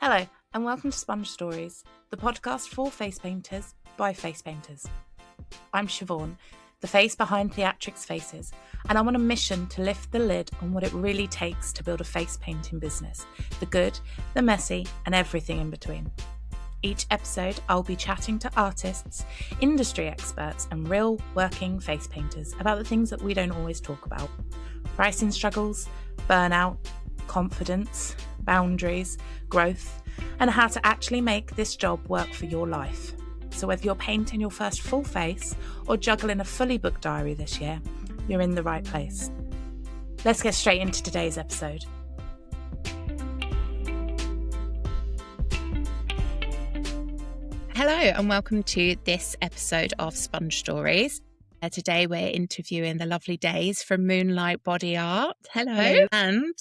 Hello, and welcome to Sponge Stories, the podcast for face painters by face painters. I'm Siobhan, the face behind Theatrics Faces, and I'm on a mission to lift the lid on what it really takes to build a face painting business, the good, the messy, and everything in between. Each episode, I'll be chatting to artists, industry experts, and real working face painters about the things that we don't always talk about. Pricing struggles, burnout, confidence, boundaries, growth, and how to actually make this job work for your life. So whether you're painting your first full face or juggling a fully booked diary this year, you're in the right place. Let's get straight into today's episode. Hello and welcome to this episode of Sponge Stories. Today we're interviewing the lovely Daze from Moonlight Bodyart. Hello. And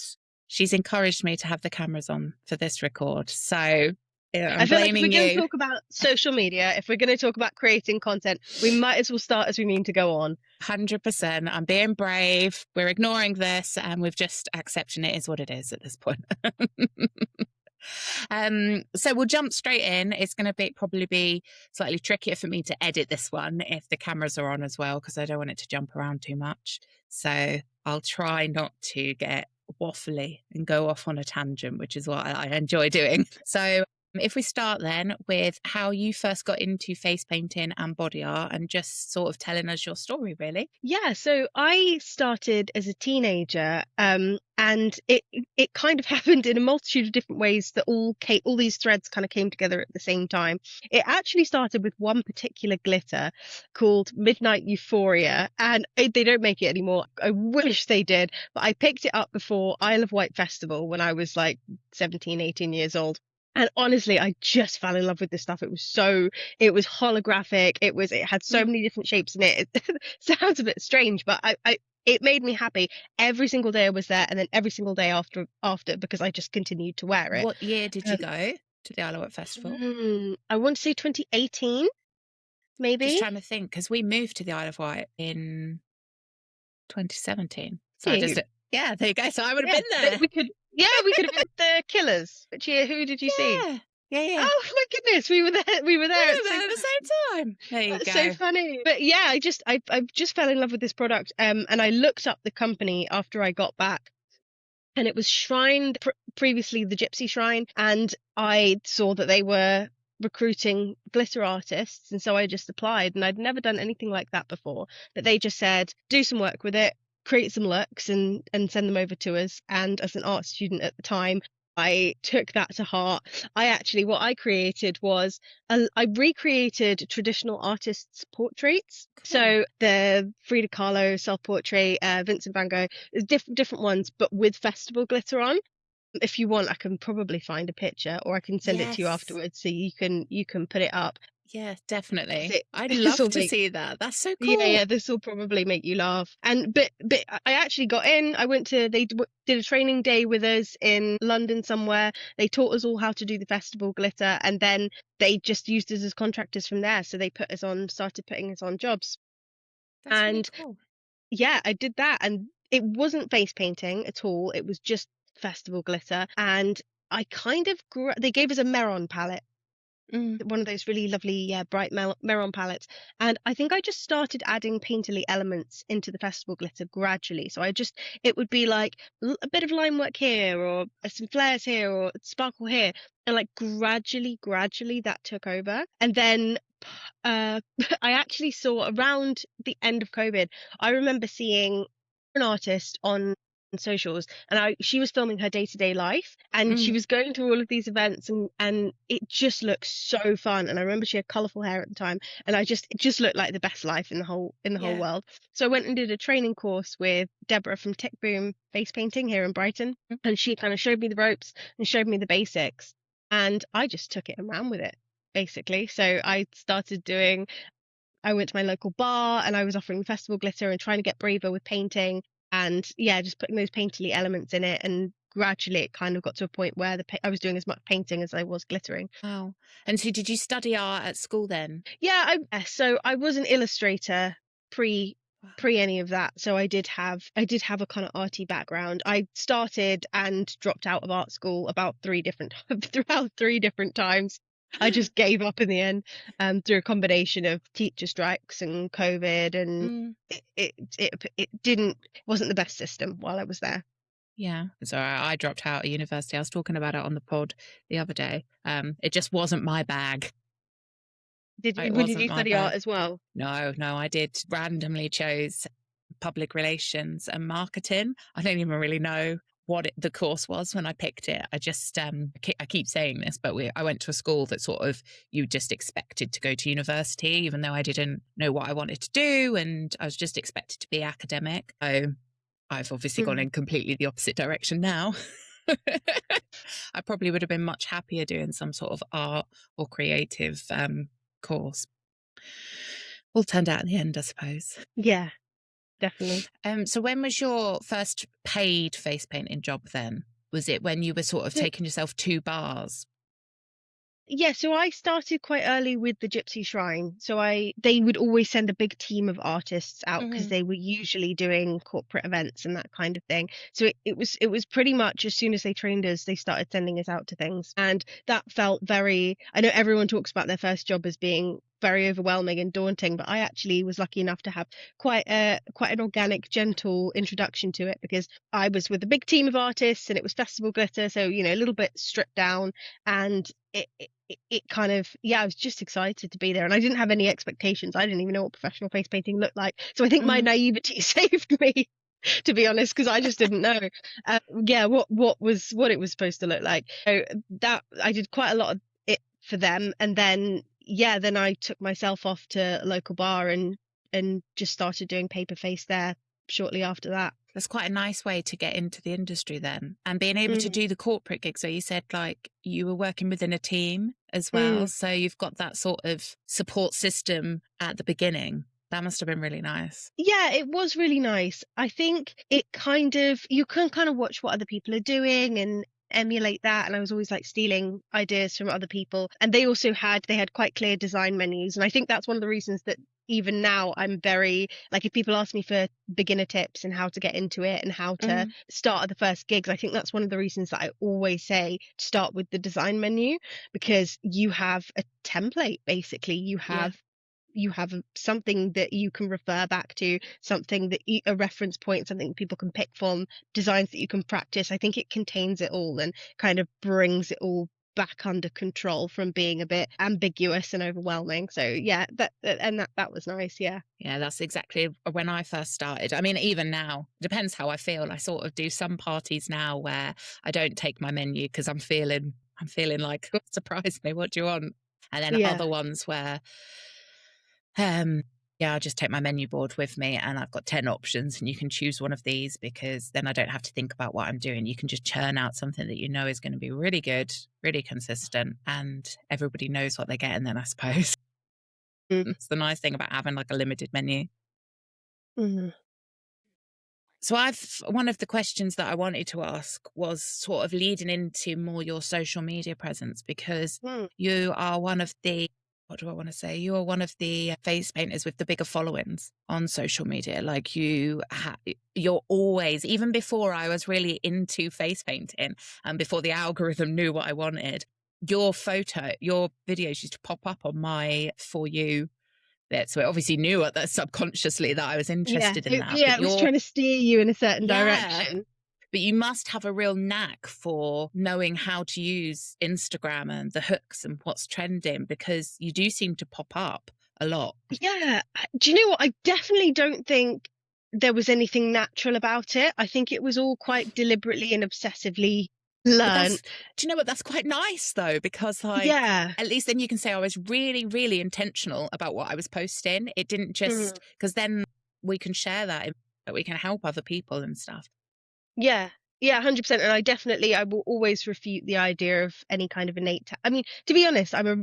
she's encouraged me to have the cameras on for this record. So I'm I feel like if we're blaming going to you. talk about social media, if we're going to talk about creating content, we might as well start as we mean to go on. 100%. I'm being brave. We're ignoring this and we've just accepting it is what it is at this point. So we'll jump straight in. It's going to probably be slightly trickier for me to edit this one if the cameras are on as well, because I don't want it to jump around too much. So I'll try not to get waffly and go off on a tangent, which is what I enjoy doing. So if we start then with how you first got into face painting and body art and just sort of telling us your story, really. Yeah, so I started as a teenager, and it kind of happened in a multitude of different ways that all these threads kind of came together at the same time. It actually started with one particular glitter called Midnight Euphoria, and they don't make it anymore. I wish they did, but I picked it up before Isle of Wight Festival when I was like 17, 18 years old. And honestly, I just fell in love with this stuff. It was holographic. It had so many different shapes in it. It sounds a bit strange, but it made me happy. Every single day I was there, and then every single day after because I just continued to wear it. What year did you go to the Isle of Wight Festival? I want to say 2018, maybe. Just trying to think, because we moved to the Isle of Wight in 2017. So yeah, there you go. So I would have been there. We could have been the Killers. Which year? Who did you see? Yeah. Oh my goodness, we were there. We were there at the same time. There you go. That's so funny. But yeah, I just fell in love with this product. And I looked up the company after I got back, and it was shrined previously the Gypsy Shrine, and I saw that they were recruiting glitter artists, and so I just applied, and I'd never done anything like that before. But they just said, do some work with it, create some looks and send them over to us. And as an art student at the time, I took that to heart. What I created was I recreated traditional artists' portraits. Cool. So the Frida Kahlo self-portrait, Vincent van Gogh, different ones, but with festival glitter on. If you want, I can probably find a picture, or I can send it to you afterwards so you can put it up. Yeah, definitely. I'd love to see that. That's so cool. Yeah, this will probably make you laugh. But I actually got in. They did a training day with us in London somewhere. They taught us all how to do the festival glitter, and then they just used us as contractors from there. So they started putting us on jobs. That's really cool. Yeah, I did that, and it wasn't face painting at all. It was just festival glitter, and I kind of they gave us a Meron palette. One of those really lovely bright Meron palettes, and I think I just started adding painterly elements into the festival glitter gradually. So it would be like a bit of line work here, or some flares here, or sparkle here, and like gradually that took over. And then I actually saw around the end of COVID, I remember seeing an artist on socials, and she was filming her day-to-day life, and she was going to all of these events, and it just looked so fun. And I remember she had colourful hair at the time, and it just looked like the best life in the whole world. So I went and did a training course with Deborah from Tech Boom Face Painting here in Brighton, and she kind of showed me the ropes and showed me the basics, and I just took it and ran with it, basically. So I went to my local bar, and I was offering festival glitter and trying to get braver with painting. And yeah, just putting those painterly elements in it, and gradually it kind of got to a point where I was doing as much painting as I was glittering. Wow. And so did you study art at school then? Yeah, so I was an illustrator pre pre any of that. So I did have a kind of arty background. I started and dropped out of art school about throughout 3 different times. I just gave up in the end, through a combination of teacher strikes and COVID, and it wasn't the best system while I was there. Yeah. So I dropped out of university. I was talking about it on the pod the other day. It just wasn't my bag. Did you study art as well? No, I did randomly chose public relations and marketing. I don't even really know what the course was when I picked it. I just, I keep saying this, but I went to a school that sort of, you just expected to go to university, even though I didn't know what I wanted to do. And I was just expected to be academic. So I've obviously gone in completely the opposite direction now. I probably would have been much happier doing some sort of art or creative course. All turned out in the end, I suppose. Yeah, definitely. So when was your first paid face painting job then? Was it when you were sort of taking yourself to bars? Yeah, so I started quite early with the Gypsy Shrine. So they would always send a big team of artists out because they were usually doing corporate events and that kind of thing. So it was pretty much as soon as they trained us, they started sending us out to things. And that felt I know everyone talks about their first job as being very overwhelming and daunting, but I actually was lucky enough to have quite an organic, gentle introduction to it, because I was with a big team of artists and it was festival glitter, so a little bit stripped down, and it kind of, I was just excited to be there, and I didn't have any expectations. I didn't even know what professional face painting looked like, so I think my naivety saved me, to be honest, because I just didn't know what it was supposed to look like. So that I did quite a lot of it for them, and then I took myself off to a local bar and just started doing paper face there shortly after that. That's quite a nice way to get into the industry then. And being able to do the corporate gigs, so you said like you were working within a team as well. So you've got that sort of support system at the beginning. That must have been really nice. Yeah, it was really nice. I think it you can kind of watch what other people are doing and emulate that, and I was always like stealing ideas from other people, and they had quite clear design menus, and I think that's one of the reasons that even now I'm very, like, if people ask me for beginner tips and how to get into it and how to start at the first gigs, I think that's one of the reasons that I always say start with the design menu, because you have a template. Basically you have something that you can refer back to, something that a reference point, something people can pick from, designs that you can practice. I think it contains it all and kind of brings it all back under control from being a bit ambiguous and overwhelming. So that was nice. Yeah, that's exactly when I first started. I mean, even now, depends how I feel. I sort of do some parties now where I don't take my menu because I'm feeling like, surprise me, what do you want? And then other ones where I'll just take my menu board with me and I've got 10 options and you can choose one of these, because then I don't have to think about what I'm doing. You can just churn out something that you know is going to be really good, really consistent, and everybody knows what they're getting then, I suppose. It's the nice thing about having like a limited menu. So one of the questions that I wanted to ask was sort of leading into more your social media presence, because you are one of the you are one of the face painters with the bigger followings on social media. Like you're always, even before I was really into face painting and before the algorithm knew what I wanted, your videos used to pop up on my For You bit. So it obviously knew that subconsciously that I was interested in that. Yeah, it was trying to steer you in a certain direction. But you must have a real knack for knowing how to use Instagram and the hooks and what's trending, because you do seem to pop up a lot. Yeah. Do you know what? I definitely don't think there was anything natural about it. I think it was all quite deliberately and obsessively learned. Do you know what? That's quite nice though, because at least then you can say I was really, really intentional about what I was posting. It didn't just, because then we can share that we can help other people and stuff. Yeah, 100%. And I will always refute the idea of any kind of innate I mean, to be honest, I'm a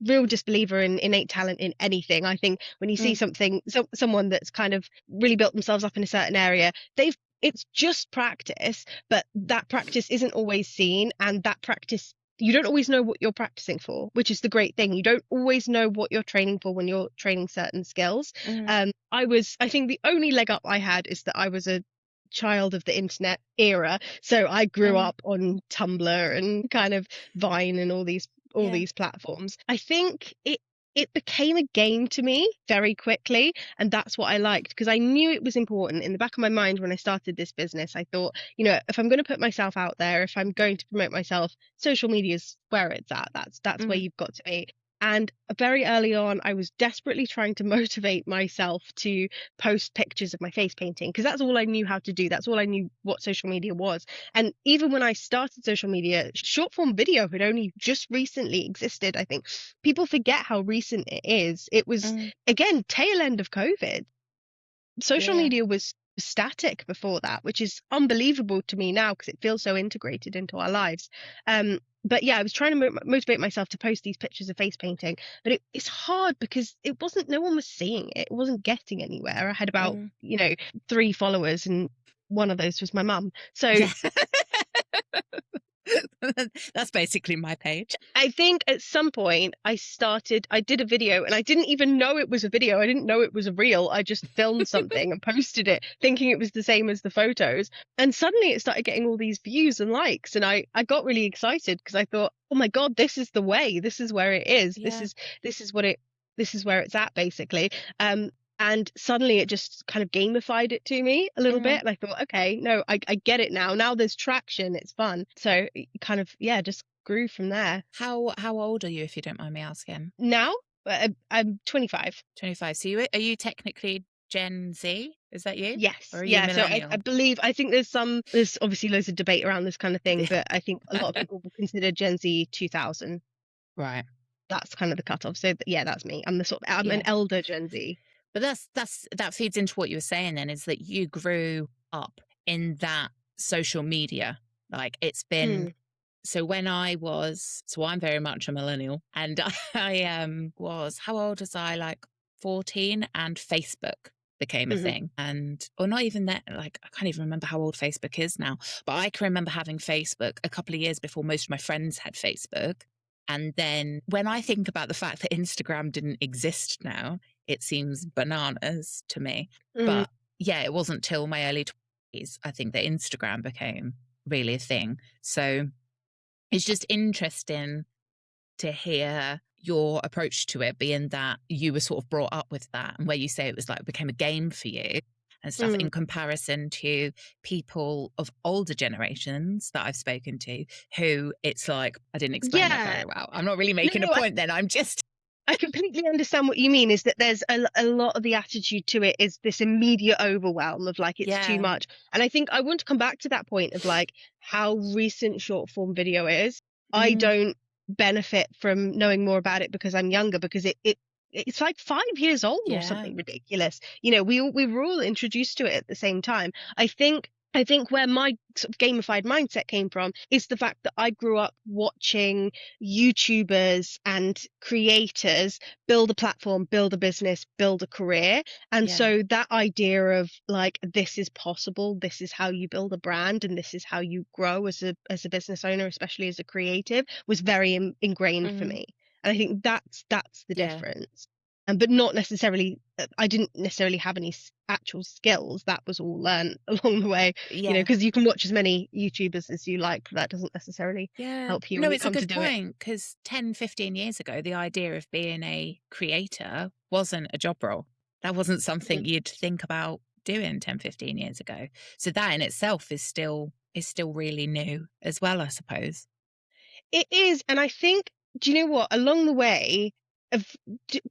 real disbeliever in innate talent in anything. I think when you see someone that's kind of really built themselves up in a certain area, it's just practice, but that practice isn't always seen, and that practice you don't always know what you're practicing for, which is the great thing. You don't always know what you're training for when you're training certain skills. I think the only leg up I had is that I was a child of the internet era. So I grew up on Tumblr and kind of Vine and all these platforms. I think it became a game to me very quickly, and that's what I liked, because I knew it was important. In the back of my mind when I started this business, I thought, if I'm going to put myself out there, if I'm going to promote myself, social media is where it's at. That's where you've got to be. And very early on, I was desperately trying to motivate myself to post pictures of my face painting, because that's all I knew how to do. That's all I knew what social media was. And even when I started social media, short form video had only just recently existed. I think people forget how recent it is. It was, again, tail end of COVID. Social media was static before that, which is unbelievable to me now because it feels so integrated into our lives. But yeah, I was trying to motivate myself to post these pictures of face painting, but it's hard because no one was seeing it. It wasn't getting anywhere. I had about 3 followers, and one of those was my mum. So that's basically my page. I think at some point I did a video, and I didn't even know it was a video. I didn't know it was a reel. I just filmed something and posted it thinking it was the same as the photos. And suddenly it started getting all these views and likes. And I got really excited because I thought, oh my God, this is the way. This is where it is. Yeah. This is where it's at, basically. And suddenly it just kind of gamified it to me a little bit. And I thought, okay, no, I get it now. Now there's traction. It's fun. So it kind of, just grew from there. How old are you, if you don't mind me asking? Now, I'm 25. 25. So are you technically Gen Z? Is that you? Yes. Or are you So millennial? I think there's obviously loads of debate around this kind of thing, but I think a lot of people will consider Gen Z 2000. Right. That's kind of the cutoff. So yeah, that's me. I'm an elder Gen Z. But that feeds into what you were saying then, is that you grew up in that social media. Like it's been, so when I'm very much a millennial, and I was, how old was I? Like 14, and Facebook became a thing. And, or not even that, like, I can't even remember how old Facebook is now, but I can remember having Facebook a couple of years before most of my friends had Facebook. And then when I think about the fact that Instagram didn't exist now, it seems bananas to me. But yeah, it wasn't till my early 20s, I think, that Instagram became really a thing. So it's just interesting to hear your approach to it, being that you were sort of brought up with that, and where you say it was like, it became a game for you and stuff, in comparison to people of older generations that I've spoken to, who it's like, I didn't explain that very well. I'm not really making a point then. I completely understand what you mean, is that there's a lot of the attitude to it is this immediate overwhelm of like, it's too much. And I think I want to come back to that point of like how recent short form video is. I don't benefit from knowing more about it because I'm younger, because it's like 5 years old or something ridiculous. We were all introduced to it at the same time. I think where my sort of gamified mindset came from is the fact that I grew up watching YouTubers and creators build a platform, build a business, build a career. And so that idea of like, this is possible, this is how you build a brand, and this is how you grow as a business owner, especially as a creative, was very ingrained for me. And I think that's the difference. But not necessarily, I didn't necessarily have any actual skills. That was all learned along the way, because you can watch as many YouTubers as you like. That doesn't necessarily help you. No, it's a good point, because 10, 15 years ago, the idea of being a creator wasn't a job role. That wasn't something you'd think about doing 10, 15 years ago. So that in itself is still really new as well, I suppose. It is. And I think, do you know what? Along the way of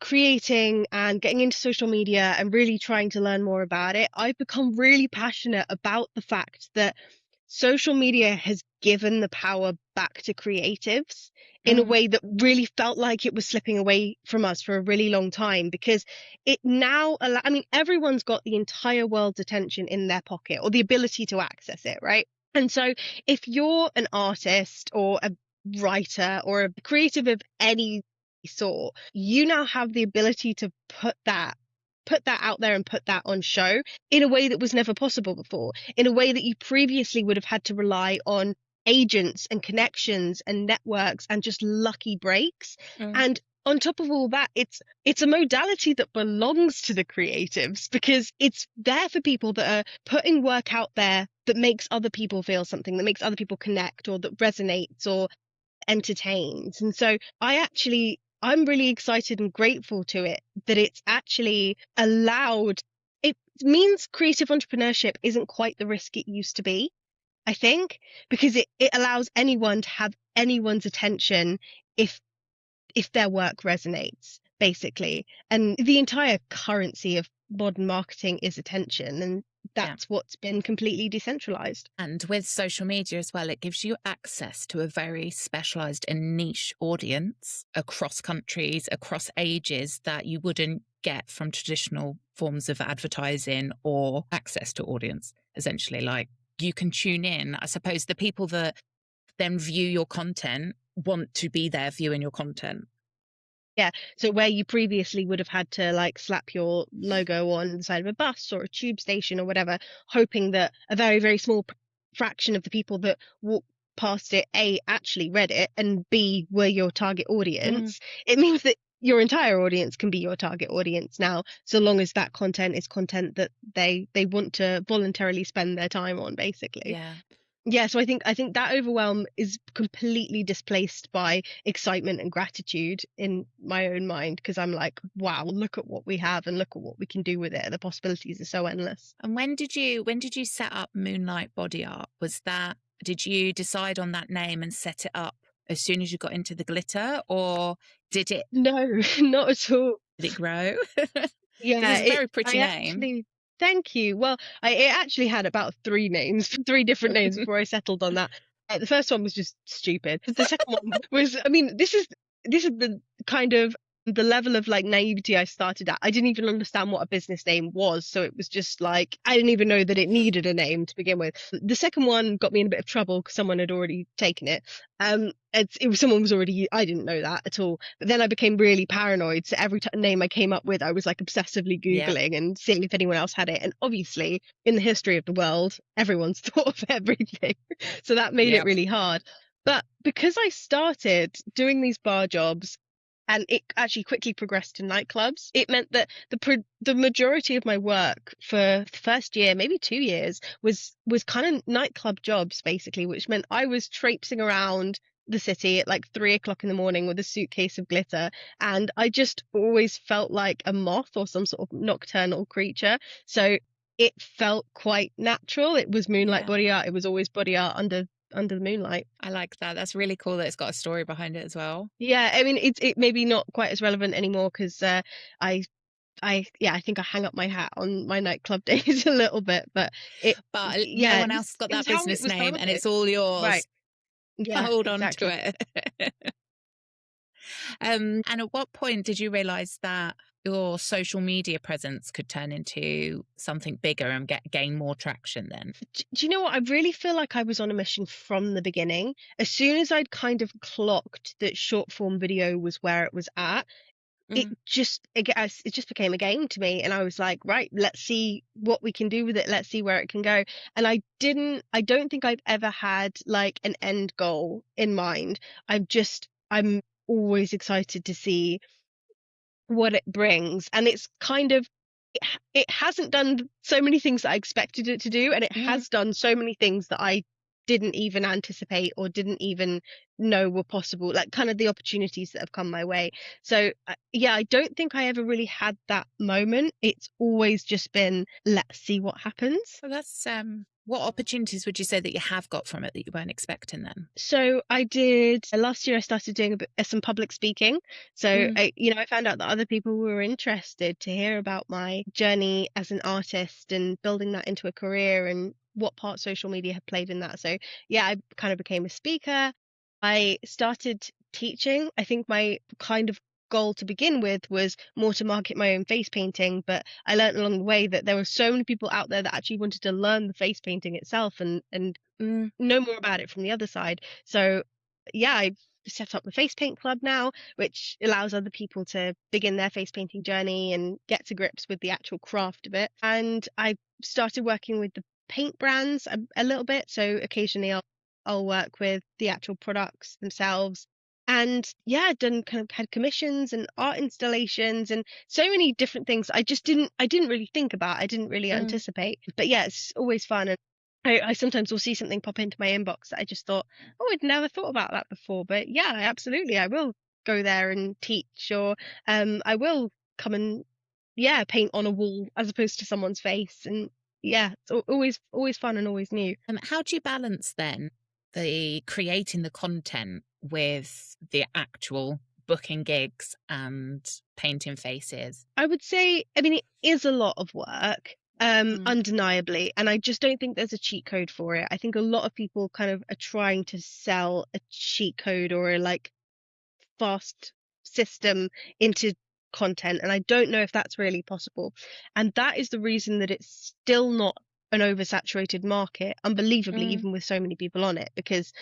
creating and getting into social media and really trying to learn more about it, I've become really passionate about the fact that social media has given the power back to creatives in a way that really felt like it was slipping away from us for a really long time, because it now everyone's got the entire world's attention in their pocket, or the ability to access it, right? And so if you're an artist or a writer or a creative of any sort, you now have the ability to put that out there and put that on show in a way that was never possible before, in a way that you previously would have had to rely on agents and connections and networks and just lucky breaks. Mm. And on top of all that, it's a modality that belongs to the creatives because it's there for people that are putting work out there that makes other people feel something, that makes other people connect, or that resonates or entertains. And so I'm really excited and grateful to it that it's actually allowed. It means creative entrepreneurship isn't quite the risk it used to be, I think, because it allows anyone to have anyone's attention if their work resonates, basically. And the entire currency of modern marketing is attention, and Yeah. that's what's been completely decentralized. And with social media as well, it gives you access to a very specialized and niche audience across countries, across ages that you wouldn't get from traditional forms of advertising or access to audience, essentially. Like, you can tune in. I suppose the people that then view your content want to be there viewing your content. Yeah. So where you previously would have had to like slap your logo on the side of a bus or a tube station or whatever, hoping that a very, very small fraction of the people that walked past it, A, actually read it, and B, were your target audience, it means that your entire audience can be your target audience now, so long as that content is content that they want to voluntarily spend their time on, basically. Yeah. Yeah, so I think that overwhelm is completely displaced by excitement and gratitude in my own mind, because I'm like, wow, look at what we have and look at what we can do with it. The possibilities are so endless. And when did you set up Moonlight Bodyart? Did you decide on that name and set it up as soon as you got into the glitter, or did it No, not at all. grow? Because Yeah, it's a very pretty I name. actually, thank you. Well, it actually had about three names, three different names before I settled on that. The first one was just stupid. The second one was, I mean, this is the kind of the level of like naivety I started at. I didn't even understand what a business name was, so it was just like I didn't even know that it needed a name to begin with. The second one got me in a bit of trouble because someone had already taken it. Someone was already, I didn't know that at all. But then I became really paranoid. So every name I came up with, I was like obsessively Yeah. Googling and seeing if anyone else had it. And obviously, in the history of the world, everyone's thought of everything. So that made it Yep. really hard. But because I started doing these bar jobs and it actually quickly progressed to nightclubs, it meant that the majority of my work for the first year, maybe 2 years, was kind of nightclub jobs, basically, which meant I was traipsing around the city at like 3 o'clock in the morning with a suitcase of glitter, and I just always felt like a moth or some sort of nocturnal creature. So it felt quite natural. It was Moonlight Yeah. Body Art. It was always body art under the moonlight. I like that. That's really cool that it's got a story behind it as well. Yeah, I mean it maybe not quite as relevant anymore because I think I hang up my hat on my nightclub days a little bit, but But no yeah, one else has got it that was how it business was name, and started. it's all Right. yours. Yeah, Hold on to exactly. it. And at what point did you realize that your social media presence could turn into something bigger and gain more traction then? Do you know what? I really feel like I was on a mission from the beginning. As soon as I'd kind of clocked that short form video was where it was at, it just became a game to me, and I was like, right, let's see what we can do with it. Let's see where it can go. And I don't think I've ever had like an end goal in mind. I'm always excited to see what it brings, and it's kind of it hasn't done so many things that I expected it to do, and it has done so many things that I didn't even anticipate or didn't even know were possible, like kind of the opportunities that have come my way. So yeah, I don't think I ever really had that moment. It's always just been, let's see what happens. Well, that's what opportunities would you say that you have got from it that you weren't expecting then? So I did last year. I started doing some public speaking. So I found out that other people were interested to hear about my journey as an artist and building that into a career and what part social media had played in that. So yeah, I kind of became a speaker. I started teaching. I think my kind of goal to begin with was more to market my own face painting, but I learned along the way that there were so many people out there that actually wanted to learn the face painting itself and know more about it from the other side. So yeah, I set up the face paint club now, which allows other people to begin their face painting journey and get to grips with the actual craft of it. And I started working with the paint brands a little bit. So occasionally I'll work with the actual products themselves. And yeah, done kind of had commissions and art installations and so many different things I didn't really think about. I didn't really anticipate. But yeah, it's always fun. And I sometimes will see something pop into my inbox that I just thought, oh, I'd never thought about that before. But yeah, absolutely, I will go there and teach, or I will come and paint on a wall as opposed to someone's face. And yeah, it's always fun and always new. How do you balance then the creating the content with the actual booking gigs and painting faces? I would say, I mean, it is a lot of work, undeniably, and I just don't think there's a cheat code for it. I think a lot of people kind of are trying to sell a cheat code or a like fast system into content, and I don't know if that's really possible. And that is the reason that it's still not an oversaturated market, unbelievably, even with so many people on it, because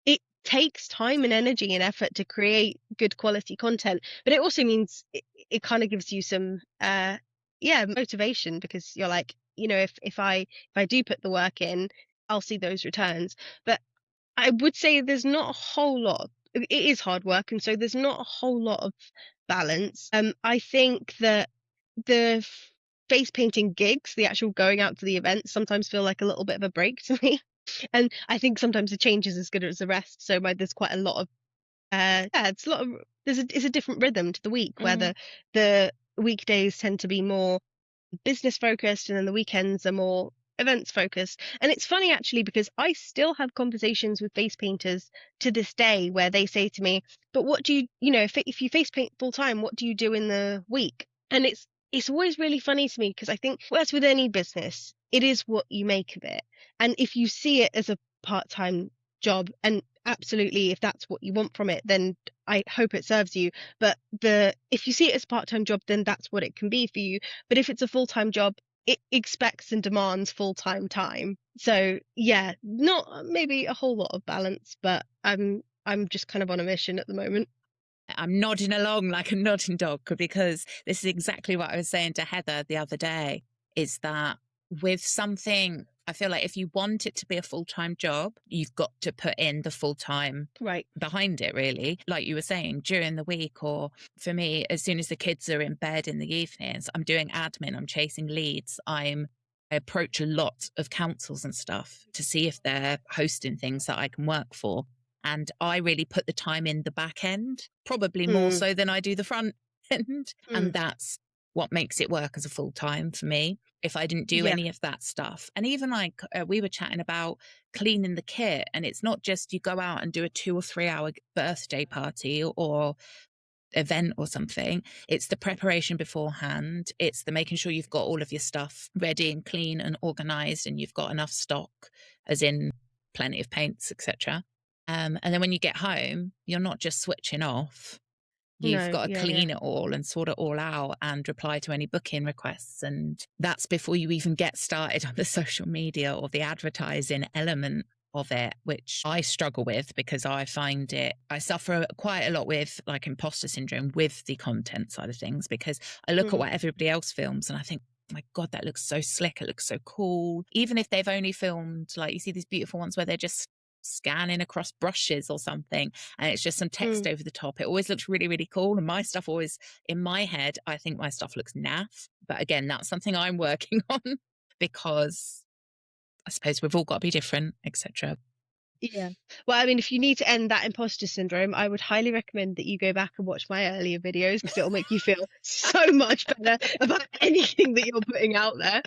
it takes time and energy and effort to create good quality content. But it also means it kind of gives you some motivation, because you're like, if I do put the work in, I'll see those returns. But I would say there's not a whole lot. It is hard work, and so there's not a whole lot of balance. I think that the face painting gigs, the actual going out to the events, sometimes feel like a little bit of a break to me. And I think sometimes the change is as good as the rest. So there's quite a lot of it's a lot of it's a different rhythm to the week, where the weekdays tend to be more business focused, and then the weekends are more events focused. And it's funny actually, because I still have conversations with face painters to this day where they say to me, but what do if you face paint full time, what do you do in the week? And it's always really funny to me, because I think, well, as with any business, it is what you make of it. And if you see it as a part-time job, and absolutely, if that's what you want from it, then I hope it serves you. But if you see it as a part-time job, then that's what it can be for you. But if it's a full-time job, it expects and demands full-time time. So yeah, not maybe a whole lot of balance, but I'm just kind of on a mission at the moment. I'm nodding along like a nodding dog, because this is exactly what I was saying to Heather the other day, is that with something, I feel like if you want it to be a full-time job, you've got to put in the full-time behind it, really. Like you were saying, during the week, or for me, as soon as the kids are in bed in the evenings, I'm doing admin, I'm chasing leads, I approach a lot of councils and stuff to see if they're hosting things that I can work for. And I really put the time in the back end, probably more so than I do the front end. And that's what makes it work as a full-time for me. If I didn't do any of that stuff, and even like we were chatting about cleaning the kit, and it's not just you go out and do a 2 or 3 hour birthday party or event or something. It's the preparation beforehand. It's the making sure you've got all of your stuff ready and clean and organized, and you've got enough stock, as in plenty of paints, etc. And then when you get home, you're not just switching off. You've got to clean it all and sort it all out and reply to any booking requests. And that's before you even get started on the social media or the advertising element of it, which I struggle with, because I find I suffer quite a lot with like imposter syndrome with the content side of things, because I look at what everybody else films and I think, oh my God, that looks so slick. It looks so cool. Even if they've only filmed, like you see these beautiful ones where they're just scanning across brushes or something and it's just some text over the top, it always looks really, really cool. And my stuff always, in my head, I think my stuff looks naff. But again, that's something I'm working on, because I suppose we've all got to be different, etc. Yeah. Well, I mean, if you need to end that imposter syndrome, I would highly recommend that you go back and watch my earlier videos, because it'll make you feel so much better about anything that you're putting out there.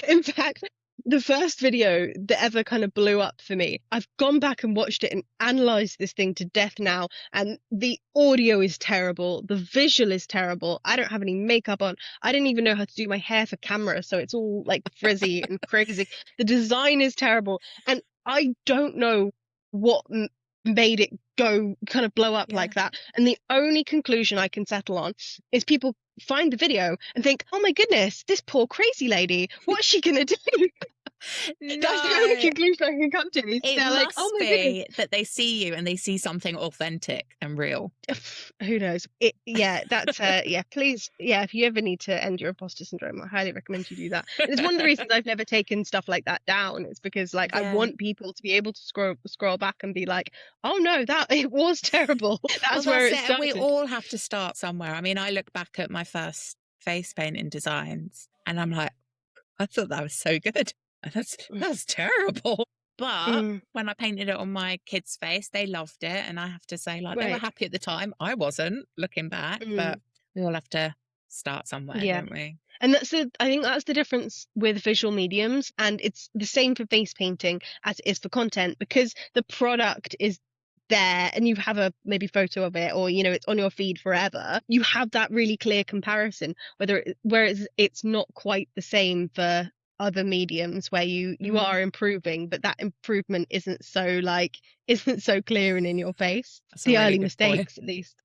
In fact, the first video that ever kind of blew up for me, I've gone back and watched it and analysed this thing to death now, and the audio is terrible, the visual is terrible, I don't have any makeup on, I didn't even know how to do my hair for camera, so it's all like frizzy and crazy. The design is terrible, and I don't know what made it go kind of blow up like that. And the only conclusion I can settle on is people find the video and think, oh my goodness, this poor crazy lady, what's she gonna do? That's the only No. conclusion I can come to. Is It they're like, oh must my goodness. be that they see you and they see something authentic and real. Who knows? That's please, if you ever need to end your imposter syndrome, I highly recommend you do that. And it's one of the reasons I've never taken stuff like that down. It's because I Yeah. want people to be able to scroll back and be like, oh no, that it was terrible. That's where it started. We all have to start somewhere. I mean, I look back at my first face painting designs and I'm like, I thought that was so good. That's terrible. But when I painted it on my kid's face, they loved it. And I have to say, they were happy at the time. I wasn't, looking back, but we all have to start somewhere, don't we? And I think that's the difference with visual mediums. And it's the same for face painting as it is for content, because the product is there and you have a maybe photo of it, or it's on your feed forever. You have that really clear comparison, whereas it's not quite the same for other mediums where you are improving, but that improvement isn't so clear and in your face. That's the a really early good mistakes point. At least.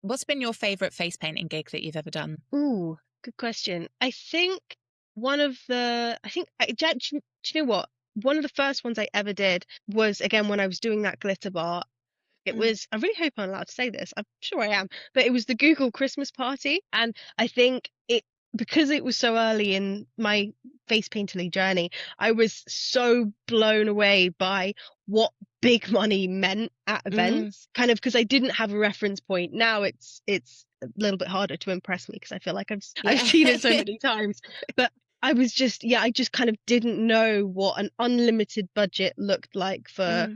What's been your favorite face painting gig that you've ever done? Ooh, good question. I think do you know what? One of the first ones I ever did was, again, when I was doing that glitter bar. It was, I really hope I'm allowed to say this. I'm sure I am, but it was the Google Christmas party. And I think because it was so early in my face painting journey, I was so blown away by what big money meant at events, kind of, because I didn't have a reference point. Now it's a little bit harder to impress me because I feel like I've seen it so many times. But I was just, I just kind of didn't know what an unlimited budget looked like for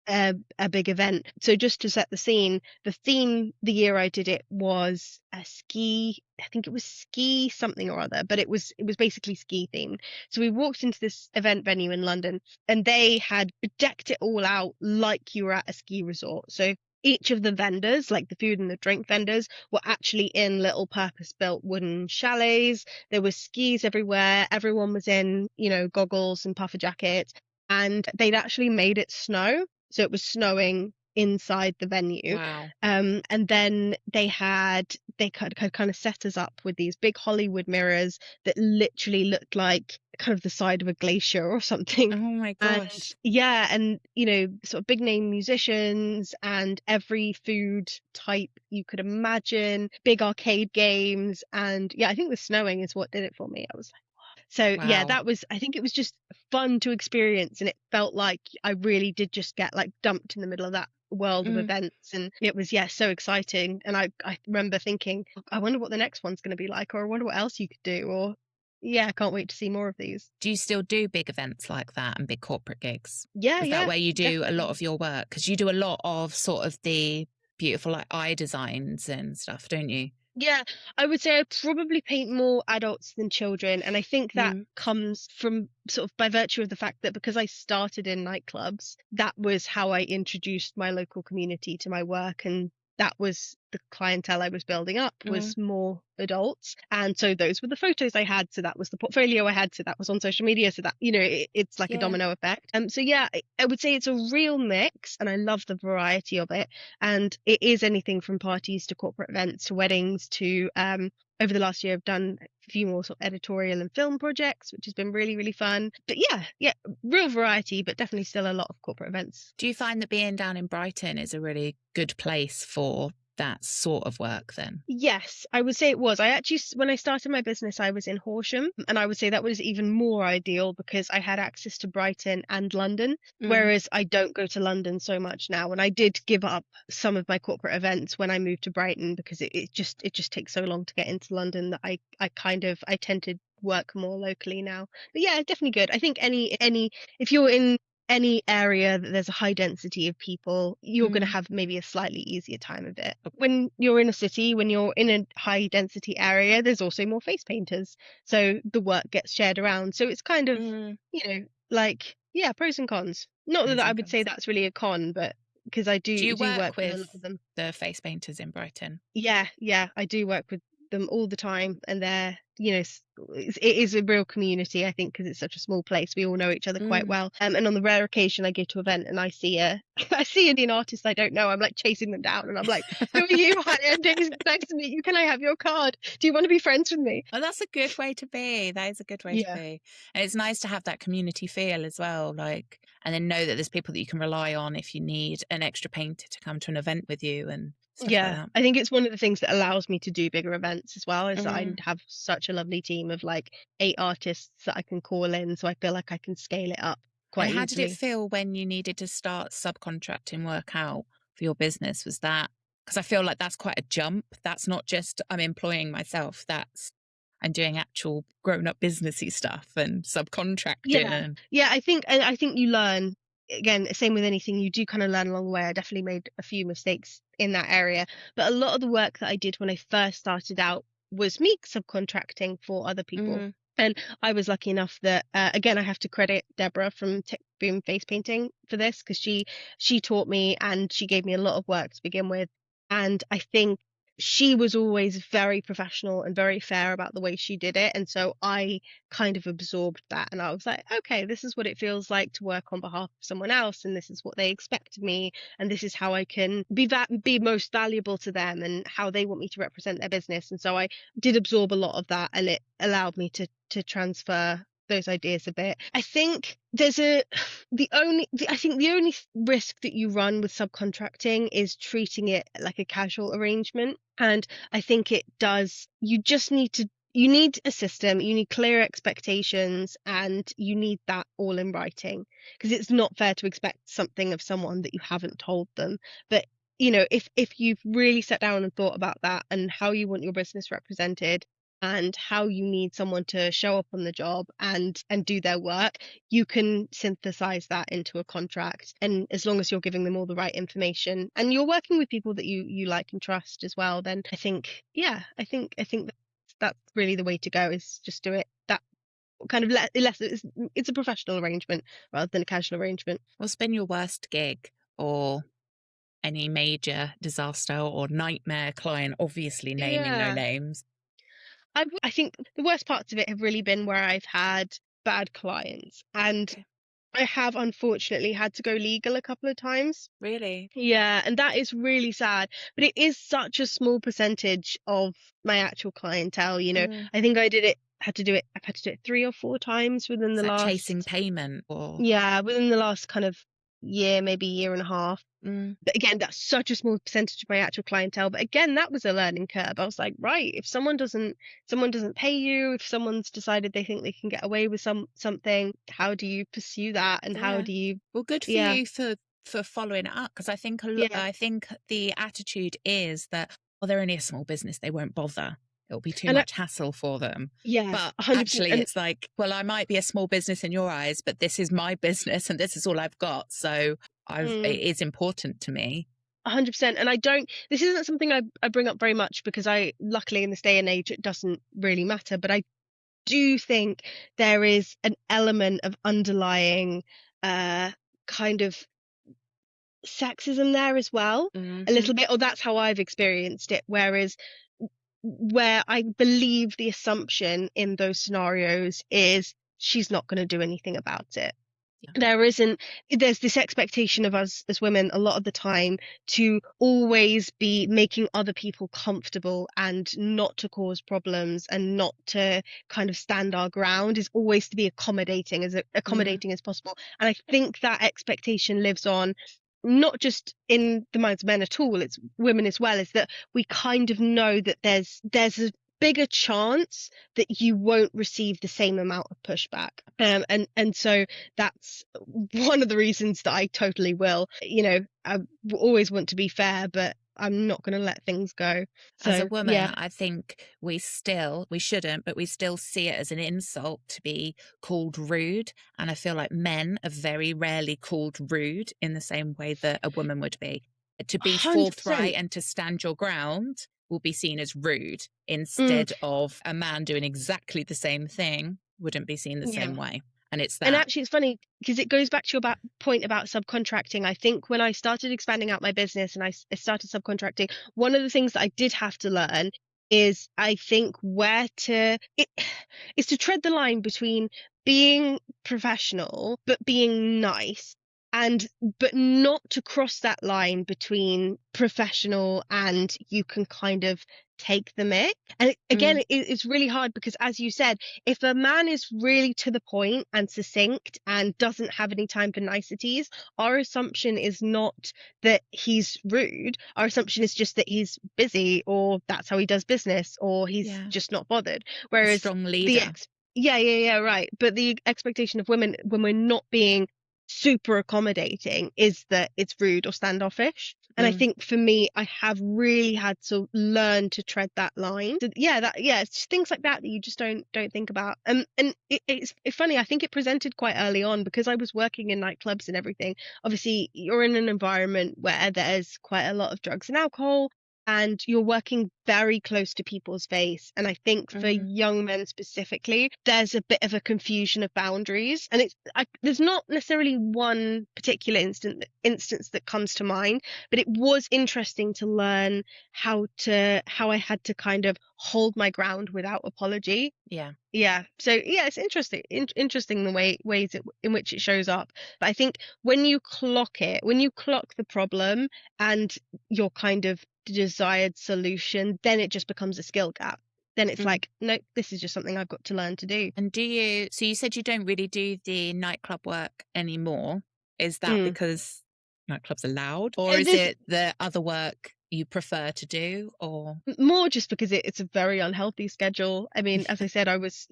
a big event. So just to set the scene, the theme the year I did it was a ski, I think it was ski something or other, but it was basically ski themed. So we walked into this event venue in London and they had decked it all out like you were at a ski resort. So each of the vendors, like the food and the drink vendors, were actually in little purpose-built wooden chalets. There were skis everywhere. Everyone was in, goggles and puffer jackets, and they'd actually made it snow. So it was snowing inside the venue. Wow. And then they kind of set us up with these big Hollywood mirrors that literally looked like kind of the side of a glacier or something. Oh my gosh. And sort of big name musicians and every food type you could imagine, big arcade games. And I think the snowing is what did it for me. I was like, so wow. I think it was just fun to experience, and it felt like I really did just get dumped in the middle of that world of events, and it was so exciting. And I remember thinking, I wonder what the next one's going to be like, or I wonder what else you could do, or I can't wait to see more of these. Do you still do big events like that and big corporate gigs? Is that where you do definitely. a lot of your work? Because you do a lot of sort of the beautiful eye designs and stuff, don't you? Yeah, I would say I probably paint more adults than children. And I think that comes from sort of by virtue of the fact that because I started in nightclubs, that was how I introduced my local community to my work. And that was the clientele I was building up was more adults. And so those were the photos I had. So that was the portfolio I had. So that was on social media. So that, it's like a domino effect. I would say it's a real mix, and I love the variety of it. And it is anything from parties to corporate events to weddings to, over the last year, I've done a few more sort of editorial and film projects, which has been really, really fun. But real variety, but definitely still a lot of corporate events. Do you find that being down in Brighton is a really good place for that sort of work then? Yes, I would say it was. When I started my business, I was in Horsham, and I would say that was even more ideal because I had access to Brighton and London, whereas I don't go to London so much now. And I did give up some of my corporate events when I moved to Brighton because it just takes so long to get into London that I tend to work more locally now. But definitely good. I think if you're in any area that there's a high density of people, you're going to have maybe a slightly easier time of it. When you're in a city, when you're in a high density area, there's also more face painters, so the work gets shared around. So it's kind of pros and cons. Not that I would say that's really a con, but because I do you work with with a lot of them. The face painters in Brighton? Yeah, I do work with them all the time, and they're, it is a real community, I think, because it's such a small place. We all know each other quite well. And on the rare occasion I go to an event and I see an Indian artist I don't know, I'm like chasing them down and I'm like, who are you? Hi, I'm Daze. Nice to meet you. Can I have your card? Do you want to be friends with me? Oh, that's a good way to be. That is a good way to be. And it's nice to have that community feel as well, like, and then know that there's people that you can rely on if you need an extra painter to come to an event with you and stuff like that. I think it's one of the things that allows me to do bigger events as well, is that I have such a lovely team of like 8 artists that I can call in, so I feel like I can scale it up quite easily. How did it feel when you needed to start subcontracting work out for your business? Was that, because I feel like that's quite a jump. That's not just I'm employing myself, that's I'm doing actual grown-up businessy stuff and subcontracting. I think you learn. Again, same with anything, you do kind of learn along the way. I definitely made a few mistakes in that area, but a lot of the work that I did when I first started out was me subcontracting for other people. And I was lucky enough that, again, I have to credit Deborah from Tech Boom Face Painting for this, because she taught me and she gave me a lot of work to begin with. And I think she was always very professional and very fair about the way she did it. And so I kind of absorbed that. And I was like, okay, this is what it feels like to work on behalf of someone else. And this is what they expect of me. And this is how I can be most valuable to them and how they want me to represent their business. And so I did absorb a lot of that, and it allowed me to transfer those ideas a bit. I think the only risk that you run with subcontracting is treating it like a casual arrangement. And I think you need a system, you need clear expectations, and you need that all in writing, because it's not fair to expect something of someone that you haven't told them. But if you've really sat down and thought about that and how you want your business represented and how you need someone to show up on the job and do their work, you can synthesize that into a contract. And as long as you're giving them all the right information and you're working with people that you like and trust as well, then I think that's really the way to go, is just do it that kind of less. It's a professional arrangement rather than a casual arrangement. What's been your worst gig or any major disaster or nightmare client? Obviously naming no names. I think the worst parts of it have really been where I've had bad clients, and I have unfortunately had to go legal a couple of times. Really? Yeah, and that is really sad, but it is such a small percentage of my actual clientele. I think I've had to do it 3 or 4 times within the last chasing payment, or within the last kind of year, maybe year and a half. But again, that's such a small percentage of my actual clientele. But again, that was a learning curve. I was like, right, if someone doesn't pay you, if someone's decided they think they can get away with something, how do you pursue that? And how do you? Well, good for you for following it up, because I think I think the attitude is that, they're only a small business, they won't bother. It'll be too much hassle for them. Yeah, but 100%. Actually, it's like, well, I might be a small business in your eyes, but this is my business and this is all I've got. So it is important to me. 100%. And this isn't something I bring up very much, because luckily in this day and age, it doesn't really matter. But I do think there is an element of underlying kind of sexism there as well, a little bit, or that's how I've experienced it. Where I believe the assumption in those scenarios is she's not going to do anything about it. There's this expectation of us as women a lot of the time to always be making other people comfortable and not to cause problems and not to kind of stand our ground, is always to be accommodating as possible. And I think that expectation lives on not just in the minds of men at all, it's women as well, is that we kind of know that there's a bigger chance that you won't receive the same amount of pushback. And so that's one of the reasons that I totally will. I always want to be fair, but I'm not going to let things go. So, as a woman, I think we shouldn't, but we still see it as an insult to be called rude. And I feel like men are very rarely called rude in the same way that a woman would be. To be 100%. Forthright and to stand your ground will be seen as rude, instead of a man doing exactly the same thing wouldn't be seen the same way. And it's that. And actually, it's funny because it goes back to your point about subcontracting. I think when I started expanding out my business and I started subcontracting, one of the things that I did have to learn is, I think, is to tread the line between being professional but being nice, but not to cross that line between professional and you can kind of take the mic. And again, it's really hard because, as you said, if a man is really to the point and succinct and doesn't have any time for niceties, our assumption is not that he's rude. Our assumption is just that he's busy, or that's how he does business, or he's just not bothered. Whereas strong leader. Right. But the expectation of women when we're not being super accommodating is that it's rude or standoffish. And I think for me, I have really had to learn to tread that line. So, it's things like that you just don't think about. And it's funny. I think it presented quite early on because I was working in nightclubs and everything. Obviously, you're in an environment where there's quite a lot of drugs and alcohol, and you're working very close to people's face. And I think for young men specifically, there's a bit of a confusion of boundaries. And there's not necessarily one particular instance that comes to mind, but it was interesting to learn how I had to kind of hold my ground without apology. Yeah. So it's interesting the ways in which it shows up. But I think when you clock the problem and your kind of desired solution, then it just becomes a skill gap. Then it's like, no, this is just something I've got to learn to do. And so you said you don't really do the nightclub work anymore. Is that because nightclubs are loud, or is it the other work you prefer to do, or more just because it's a very unhealthy schedule? I mean, as I said, I was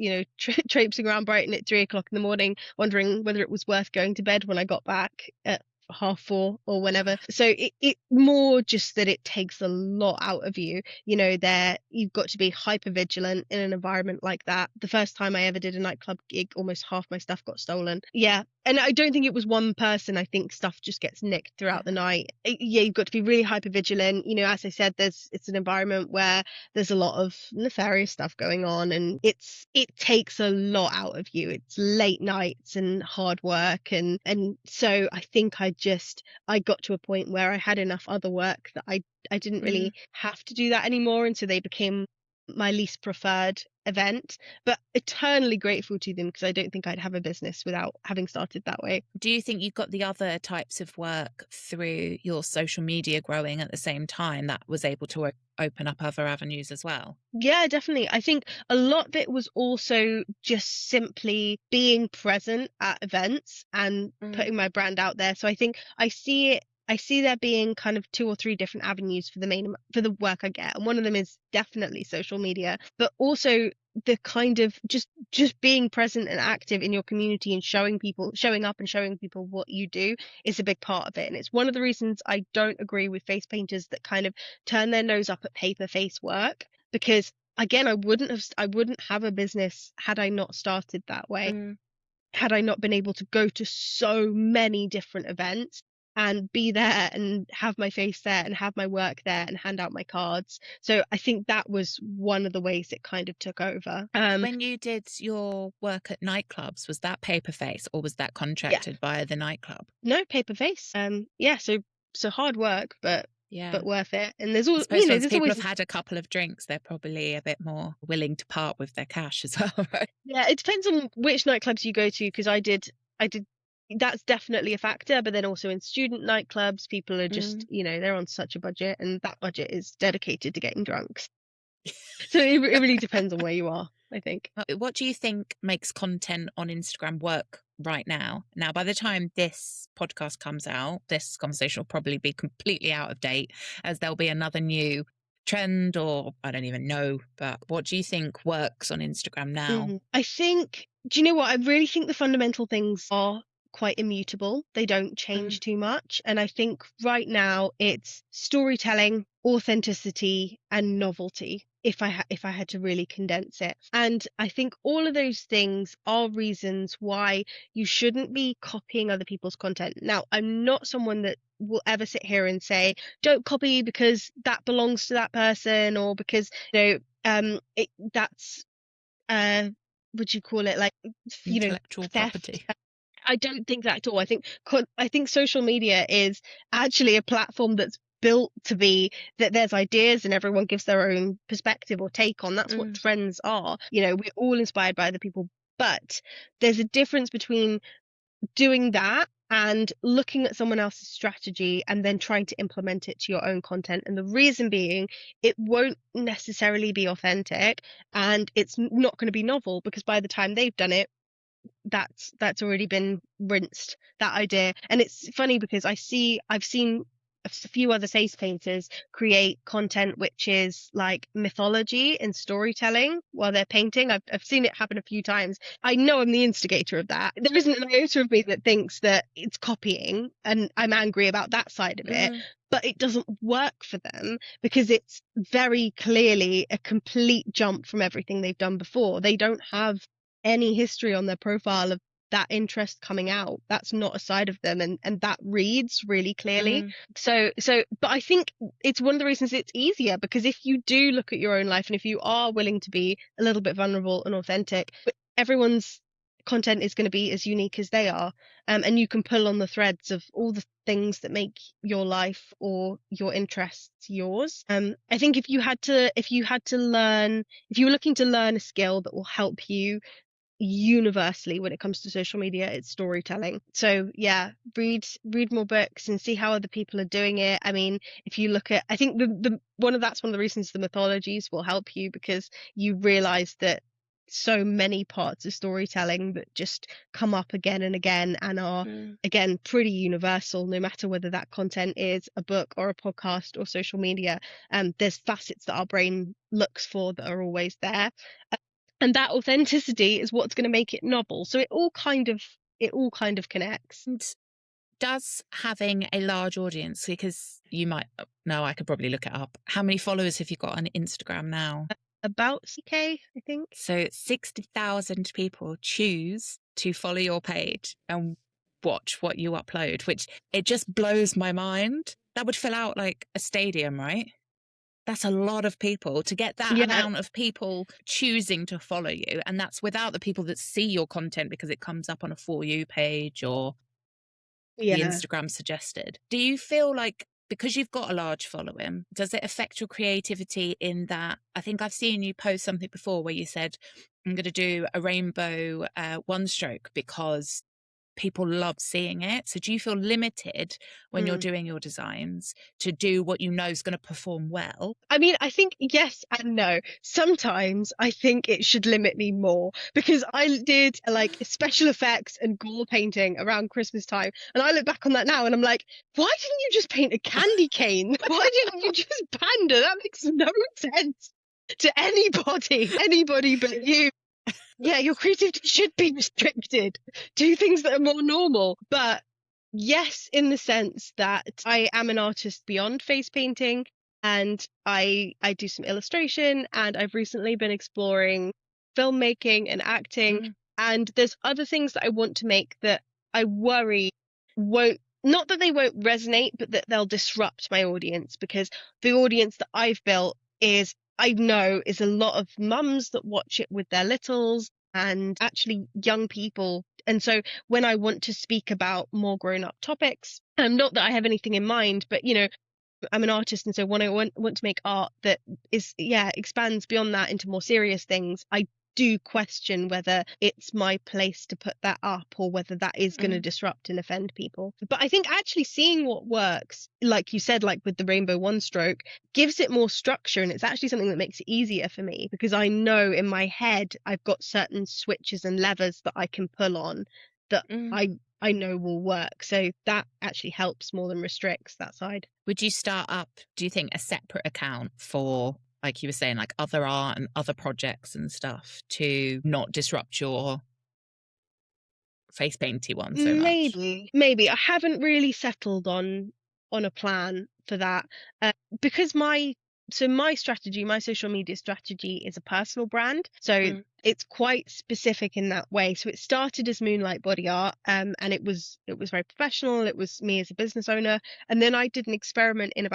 traipsing around Brighton at 3:00 in the morning, wondering whether it was worth going to bed when I got back at 4:30 or whenever. So it more just that it takes a lot out of you. You've got to be hyper vigilant in an environment like that. The first time I ever did a nightclub gig, almost half my stuff got stolen. Yeah. And I don't think it was one person. I think stuff just gets nicked throughout the night. You've got to be really hyper vigilant. As I said, it's an environment where there's a lot of nefarious stuff going on, and it takes a lot out of you. It's late nights and hard work, and so I think I got to a point where I had enough other work that I didn't really have to do that anymore, and so they became my least preferred event, but eternally grateful to them because I don't think I'd have a business without having started that way. Do you think you got the other types of work through your social media growing at the same time that was able to open up other avenues as well? Yeah, definitely. I think a lot of it was also just simply being present at events and putting my brand out there. So I think I see there being kind of 2 or 3 different avenues for the work I get. And one of them is definitely social media, but also the kind of just being present and active in your community and showing up and showing people what you do is a big part of it. And it's one of the reasons I don't agree with face painters that kind of turn their nose up at paper face work, because again, I wouldn't have a business had I not started that way. Had I not been able to go to so many different events and be there and have my face there and have my work there and hand out my cards. So I think that was one of the ways it kind of took over. When you did your work at nightclubs, was that paper face or was that contracted by the nightclub? No, paper face. So hard work, but worth it. And there's all there's people have had a couple of drinks, they're probably a bit more willing to part with their cash as well, right? Yeah, it depends on which nightclubs you go to, because I did that's definitely a factor, but then also in student nightclubs, people are just they're on such a budget, and that budget is dedicated to getting drunk. So it really depends on where you are, I think. What do you think makes content on Instagram work right now? Now, by the time this podcast comes out, this conversation will probably be completely out of date, as there'll be another new trend, or I don't even know. But what do you think works on Instagram now? I think, do you know what? I really think the fundamental things are quite immutable. They don't change too much. And I think right now it's storytelling, authenticity, and novelty, if I had to really condense it. And I think all of those things are reasons why you shouldn't be copying other people's content. Now, I'm not someone that will ever sit here and say, don't copy because that belongs to that person, or because, that's, would you call it, like, intellectual property? I don't think that at all. I think social media is actually a platform that's built to be that there's ideas and everyone gives their own perspective or take on. That's what trends are. We're all inspired by other people, but there's a difference between doing that and looking at someone else's strategy and then trying to implement it to your own content. And the reason being, it won't necessarily be authentic and it's not going to be novel, because by the time they've done it, that's already been rinsed, that idea. And it's funny because I've seen a few other face painters create content which is like mythology and storytelling while they're painting. I've seen it happen a few times. I know I'm the instigator of that. There isn't an iota of me that thinks that it's copying, and I'm angry about that side of it. But it doesn't work for them because it's very clearly a complete jump from everything they've done before. They don't have any history on their profile of that interest coming out. That's not a side of them, and that reads really clearly. So but I think it's one of the reasons it's easier, because if you do look at your own life and if you are willing to be a little bit vulnerable and authentic, everyone's content is going to be as unique as they are, and you can pull on the threads of all the things that make your life or your interests yours. I think if you were looking to learn a skill that will help you universally when it comes to social media, it's storytelling. So yeah, read more books and see how other people are doing it. I mean, if you look at, I think that's one of the reasons the mythologies will help you, because you realize that so many parts of storytelling that just come up again and again and are again pretty universal, no matter whether that content is a book or a podcast or social media. There's facets that our brain looks for that are always there. And that authenticity is what's going to make it novel. So it all kind of connects. And does having a large audience, because you might know, I could probably look it up. How many followers have you got on Instagram now? About 6K, I think. So 60,000 people choose to follow your page and watch what you upload, which it just blows my mind. That would fill out like a stadium, right? That's a lot of people to get that amount of people choosing to follow you. And that's without the people that see your content because it comes up on a For You page or the Instagram suggested. Do you feel like, because you've got a large following, does it affect your creativity in that? I think I've seen you post something before where you said, I'm going to do a rainbow one stroke because people love seeing it. So do you feel limited when you're doing your designs to do what you know is going to perform well? I mean, I think yes and no. Sometimes I think it should limit me more, because I did like special effects and gore painting around Christmas time, and I look back on that now and I'm like, why didn't you just paint a candy cane? Why didn't you just panda? That makes no sense to anybody but you. Yeah, your creativity should be restricted. Do things that are more normal. But yes, in the sense that I am an artist beyond face painting, and I do some illustration, and I've recently been exploring filmmaking and acting. And there's other things that I want to make that I worry won't, not that they won't resonate, but that they'll disrupt my audience, because the audience that I've built I know is a lot of mums that watch it with their littles and actually young people. And so when I want to speak about more grown up topics, not that I have anything in mind, but I'm an artist, and so when I want to make art that expands beyond that into more serious things, I do question whether it's my place to put that up or whether that is going to disrupt and offend people. But I think actually seeing what works, like you said, like with the rainbow one stroke, gives it more structure, and it's actually something that makes it easier for me, because I know in my head I've got certain switches and levers that I can pull on that I know will work. So that actually helps more than restricts that side. Would you start up, do you think, a separate account for, like you were saying, like other art and other projects and stuff, to not disrupt your face painty one so much? Maybe. I haven't really settled on a plan for that, because my strategy, my social media strategy, is a personal brand. So it's quite specific in that way. So it started as Moonlight Bodyart, and it was very professional. It was me as a business owner. And then I did an experiment in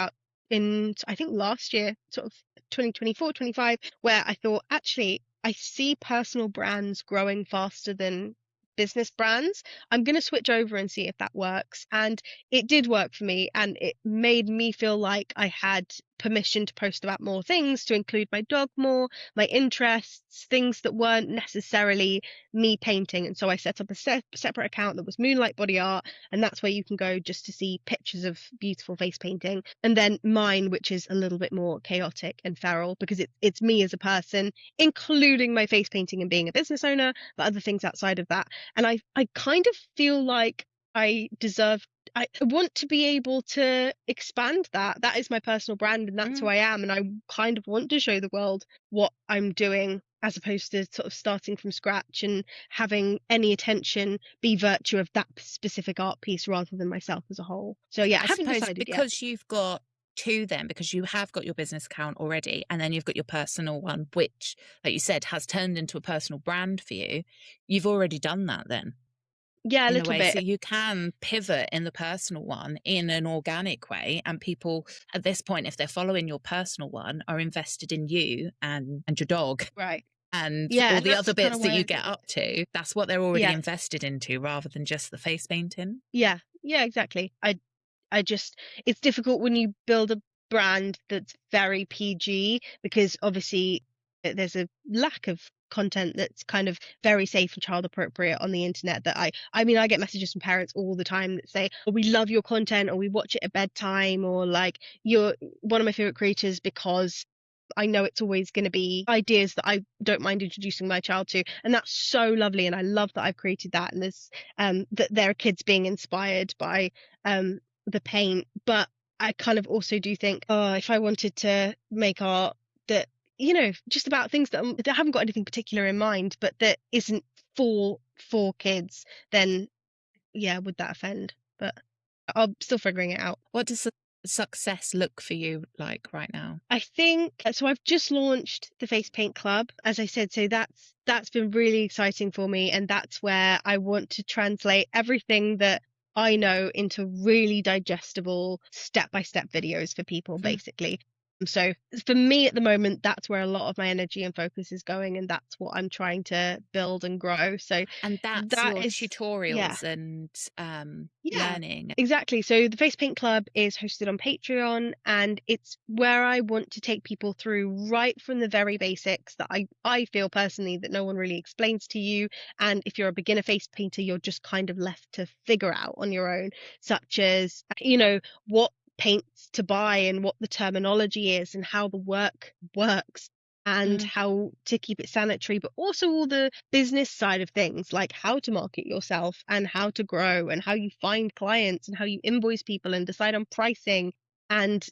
I think last year, sort of 2024, 25, where I thought, actually, I see personal brands growing faster than business brands. I'm going to switch over and see if that works. And it did work for me, and it made me feel like I had permission to post about more things, to include my dog more, my interests, things that weren't necessarily me painting. And so I set up a separate account that was Moonlight Bodyart, and that's where you can go just to see pictures of beautiful face painting. And then mine, which is a little bit more chaotic and feral, because it's me as a person, including my face painting and being a business owner, but other things outside of that. And I kind of feel like I want to be able to expand that. That is my personal brand, and that's who I am. And I kind of want to show the world what I'm doing, as opposed to sort of starting from scratch and having any attention be virtue of that specific art piece rather than myself as a whole. So yeah, I haven't decided because you've got two then, because you have got your business account already, and then you've got your personal one, which, like you said, has turned into a personal brand for you. You've already done that then. Yeah, a little bit. So you can pivot in the personal one in an organic way, and people at this point, if they're following your personal one, are invested in you and your dog, right? And yeah, all and the other bits that you get it. up to. That's what they're already invested into, rather than just the face painting. Yeah, exactly. I just, it's difficult when you build a brand that's very PG, because obviously there's a lack of content that's kind of very safe and child appropriate on the internet. That I mean, I get messages from parents all the time that say, oh, we love your content, or we watch it at bedtime, or like, you're one of my favorite creators because I know it's always going to be ideas that I don't mind introducing my child to. And that's so lovely. And I love that I've created that. And there's that there are kids being inspired by the paint. But I kind of also do think, oh, if I wanted to make art that, you know, just about things that haven't got anything particular in mind, but that isn't for kids, then yeah, would that offend? But I'm still figuring it out. What does success look for you like right now? I think so. I've just launched the Face Paint Club, as I said, so that's been really exciting for me, and that's where I want to translate everything that I know into really digestible step-by-step videos for people, basically. So for me at the moment, that's where a lot of my energy and focus is going, and that's what I'm trying to build and grow. So and that's your tutorials and learning. Exactly. So the Face Paint Club is hosted on Patreon, and it's where I want to take people through right from the very basics that I feel personally that no one really explains to you. And if you're a beginner face painter, you're just kind of left to figure out on your own, such as, you know, what paints to buy and what the terminology is and how the work works, and how to keep it sanitary, but also all the business side of things, like how to market yourself and how to grow and how you find clients and how you invoice people and decide on pricing and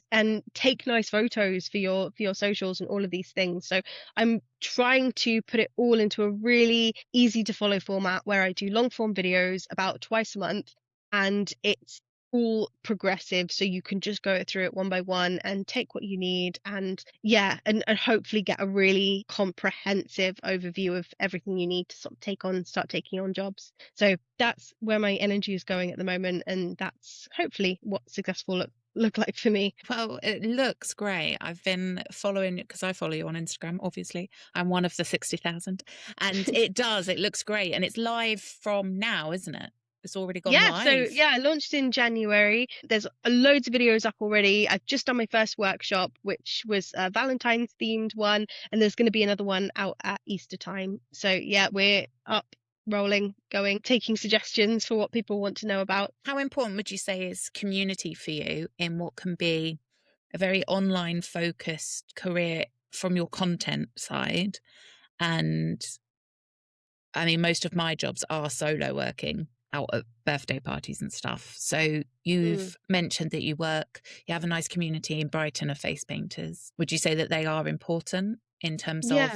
take nice photos for your socials and all of these things. So I'm trying to put it all into a really easy to follow format where I do long form videos about twice a month, and it's all progressive, so you can just go through it one by one and take what you need, and and hopefully get a really comprehensive overview of everything you need to sort of start taking on jobs. So that's where my energy is going at the moment, and that's hopefully what successful look like for me. Well, it looks great. I've been following, because I follow you on Instagram, obviously. I'm one of the 60,000, and it looks great, and it's live from now, isn't it? It's already gone live. So I launched in January. There's loads of videos up already. I've just done my first workshop, which was a Valentine's themed one, and there's going to be another one out at Easter time. So yeah, we're up, rolling, going, taking suggestions for what people want to know about. How important would you say is community for you in what can be a very online focused career from your content side? And I mean, most of my jobs are solo working out at birthday parties and stuff. So you've mentioned that you have a nice community in Brighton of face painters. Would you say that they are important in terms of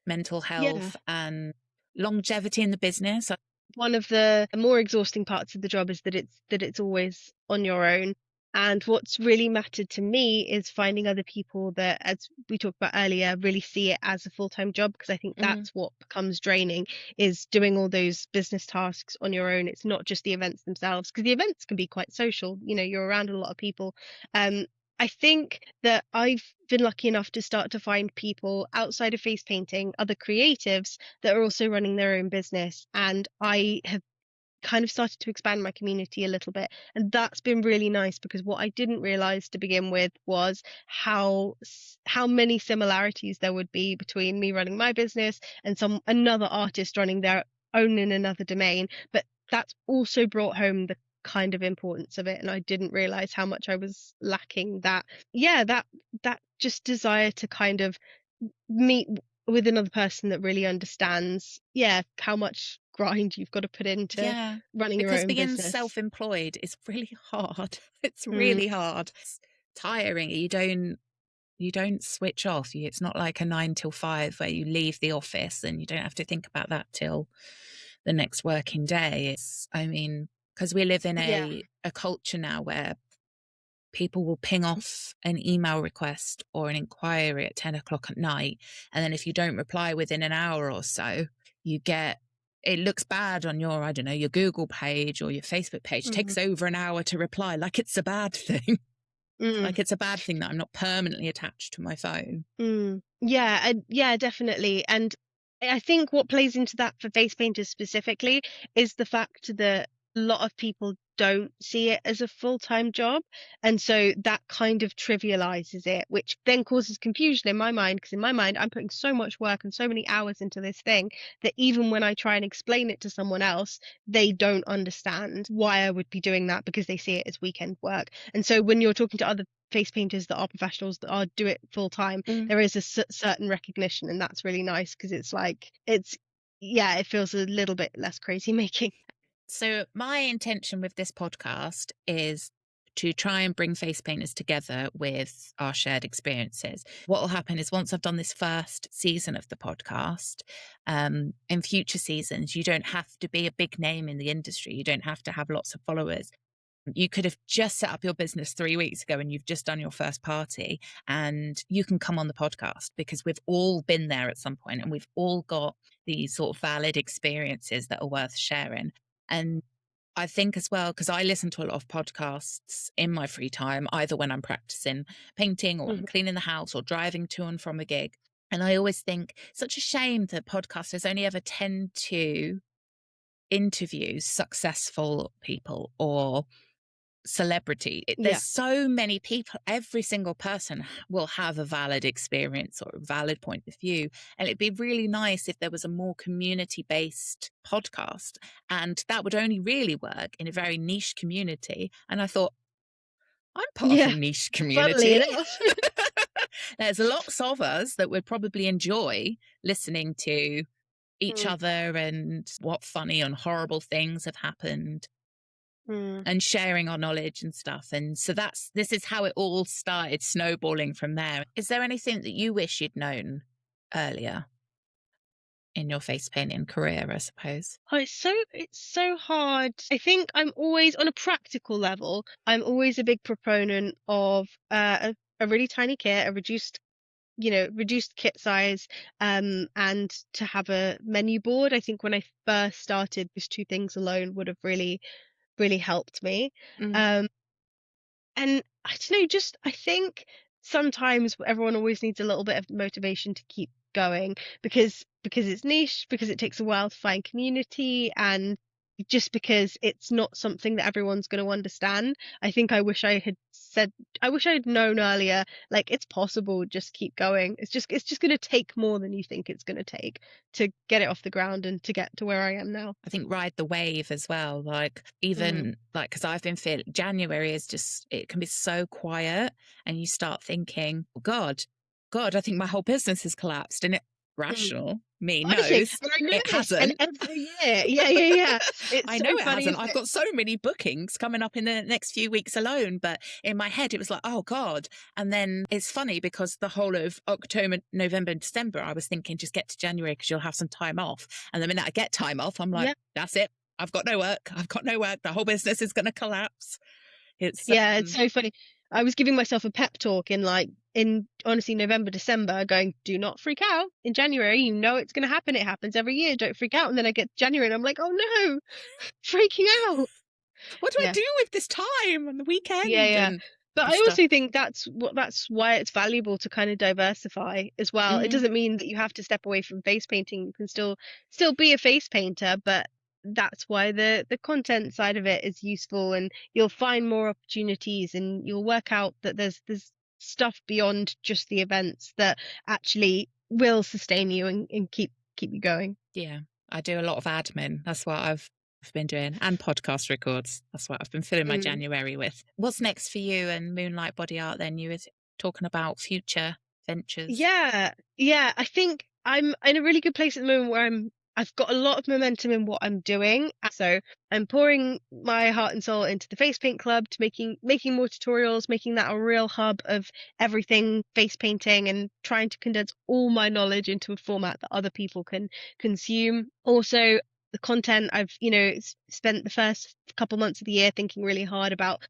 mental health and longevity in the business? One of the more exhausting parts of the job is that it's always on your own. And what's really mattered to me is finding other people that, as we talked about earlier, really see it as a full-time job, because I think that's what becomes draining, is doing all those business tasks on your own. It's not just the events themselves, because the events can be quite social. You know, you're around a lot of people. I think that I've been lucky enough to start to find people outside of face painting, other creatives that are also running their own business. And I have kind of started to expand my community a little bit. And that's been really nice, because what I didn't realize to begin with was how many similarities there would be between me running my business and another artist running their own in another domain. But that's also brought home the kind of importance of it, and I didn't realize how much I was lacking that just desire to kind of meet with another person that really understands how much grind you've got to put into running your because own being business. self-employed is really hard. It's really hard. It's tiring. You don't switch off. It's not like a 9 till 5 where you leave the office and you don't have to think about that till the next working day. Because we live in a culture now where people will ping off an email request or an inquiry at 10 o'clock at night. And then if you don't reply within an hour or so, it looks bad on your, I don't know, your Google page or your Facebook page. It takes over an hour to reply, like it's a bad thing. Like it's a bad thing that I'm not permanently attached to my phone. Yeah, definitely. And I think what plays into that for face painters specifically is the fact that a lot of people don't see it as a full-time job, and so that kind of trivializes it, which then causes confusion in my mind, because in my mind I'm putting so much work and so many hours into this thing that even when I try and explain it to someone else, they don't understand why I would be doing that, because they see it as weekend work. And so when you're talking to other face painters that are professionals that do it full time, there is a certain recognition, and that's really nice, because it's like it feels a little bit less crazy making. So my intention with this podcast is to try and bring face painters together with our shared experiences. What will happen is, once I've done this first season of the podcast, in future seasons, you don't have to be a big name in the industry. You don't have to have lots of followers. You could have just set up your business 3 weeks ago and you've just done your first party, and you can come on the podcast, because we've all been there at some point and we've all got these sort of valid experiences that are worth sharing. And I think as well, because I listen to a lot of podcasts in my free time, either when I'm practicing painting or I'm cleaning the house or driving to and from a gig. And I always think such a shame that podcasters only ever tend to interview successful people or celebrity. There's so many people. Every single person will have a valid experience or a valid point of view, and it'd be really nice if there was a more community-based podcast, and that would only really work in a very niche community. And I thought, I'm part of a niche community. There's lots of us that would probably enjoy listening to each other and what funny and horrible things have happened. And sharing our knowledge and stuff. And so this is how it all started snowballing from there. Is there anything that you wish you'd known earlier in your face painting career, I suppose? Oh, it's so hard. I think I'm always, on a practical level, I'm always a big proponent of a really tiny kit, a reduced kit size, and to have a menu board. I think when I first started, those two things alone would have really helped me. And I don't know, I think sometimes everyone always needs a little bit of motivation to keep going, because it's niche, because it takes a while to find community, and just because it's not something that everyone's going to understand. I think I wish I had known earlier, like, it's possible, just keep going. It's just going to take more than you think it's going to take to get it off the ground and to get to where I am now. I think ride the wave as well. Like, even like, because I've been feeling January is just, it can be so quiet, and you start thinking, oh, God, I think my whole business has collapsed. And rational me Honestly, knows and I know it hasn't. And every year, yeah. It's I know it hasn't. I've got so many bookings coming up in the next few weeks alone, but in my head it was like, oh God. And then it's funny, because the whole of October, November, and December, I was thinking, just get to January because you'll have some time off. And the minute I get time off, I'm like, that's it. I've got no work. The whole business is going to collapse. It's so funny. I was giving myself a pep talk in honestly November, December, going, do not freak out. In January, it's going to happen. It happens every year. Don't freak out. And then I get January and I'm like, oh no, freaking out. What do I do with this time on the weekend? Yeah. But I also think that's why it's valuable to kind of diversify as well. It doesn't mean that you have to step away from face painting. You can still be a face painter, but that's why the content side of it is useful, and you'll find more opportunities, and you'll work out that there's stuff beyond just the events that actually will sustain you and keep you going. Yeah, I do a lot of admin. That's what I've been doing, and podcast records. That's what I've been filling my January with. What's next for you and Moonlight Bodyart then? You were talking about future ventures. Yeah. I think I'm in a really good place at the moment where I've got a lot of momentum in what I'm doing. So I'm pouring my heart and soul into the Face Paint Club, to making more tutorials, making that a real hub of everything face painting, and trying to condense all my knowledge into a format that other people can consume. Also, the content, I've spent the first couple months of the year thinking really hard about